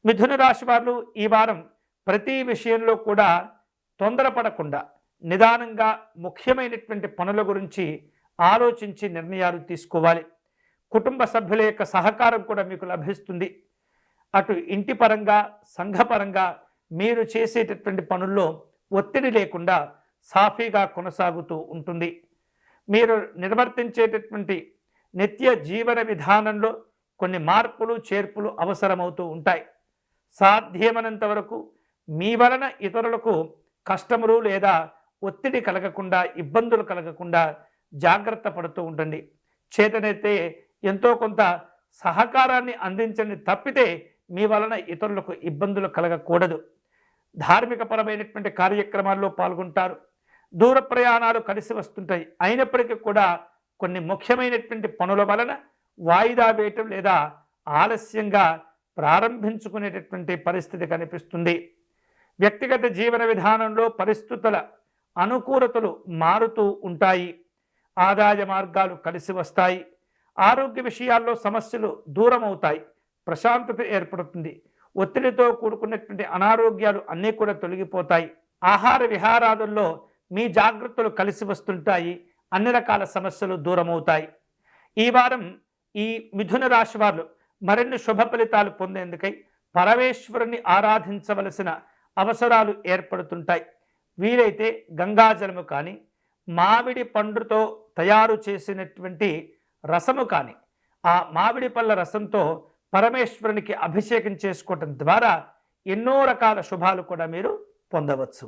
మిథున రాశి వారు ఈ వారం ప్రతి విషయంలో కూడా తొందరపడకుండా నిదానంగా ముఖ్యమైనటువంటి పనుల గురించి ఆలోచించి నిర్ణయాలు తీసుకోవాలి. కుటుంబ సభ్యుల యొక్క సహకారం కూడా మీకు లభిస్తుంది. అటు ఇంటి పరంగా సంఘపరంగా మీరు చేసేటటువంటి పనుల్లో ఒత్తిడి లేకుండా సాఫీగా కొనసాగుతూ ఉంటుంది. మీరు నిర్వర్తించేటటువంటి నిత్య జీవన విధానంలో కొన్ని మార్పులు చేర్పులు అవసరమవుతూ ఉంటాయి. సాధ్యమైనంత వరకు మీ వలన ఇతరులకు కష్టములు లేదా ఒత్తిడి కలగకుండా ఇబ్బందులు కలగకుండా జాగ్రత్త పడుతూ ఉండండి. చేతనైతే ఎంతో కొంత సహకారాన్ని అందించండి తప్పితే మీ వలన ఇతరులకు ఇబ్బందులు కలగకూడదు. ధార్మికపరమైనటువంటి కార్యక్రమాల్లో పాల్గొంటారు. దూర ప్రయాణాలు కలిసి వస్తుంటాయి. అయినప్పటికీ కూడా కొన్ని ముఖ్యమైనటువంటి పనుల వలన వాయిదా వేయటం లేదా ఆలస్యంగా ప్రారంభించుకునేటటువంటి పరిస్థితి కనిపిస్తుంది. వ్యక్తిగత జీవన విధానంలో పరిస్థితుల అనుకూలతలు మారుతూ ఉంటాయి. ఆదాయ మార్గాలు కలిసి వస్తాయి. ఆరోగ్య విషయాల్లో సమస్యలు దూరం అవుతాయి. ప్రశాంతత ఏర్పడుతుంది. ఒత్తిడితో కూడుకున్నటువంటి అనారోగ్యాలు అన్నీ కూడా తొలగిపోతాయి. ఆహార విహారాదుల్లో మీ జాగ్రత్తలు కలిసి వస్తుంటాయి. అన్ని రకాల సమస్యలు దూరమవుతాయి. ఈ వారం ఈ మిథున రాశి వారు మరిన్ని శుభ ఫలితాలు పొందేందుకై పరమేశ్వరుని ఆరాధించవలసిన అవసరాలు ఏర్పడుతుంటాయి. వీలైతే గంగాజలము కానీ మామిడి పండుతో తయారు చేసినటువంటి రసము కానీ ఆ మామిడి పళ్ళ రసంతో పరమేశ్వరునికి అభిషేకం చేసుకోవటం ద్వారా ఎన్నో రకాల శుభాలు కూడా మీరు పొందవచ్చు.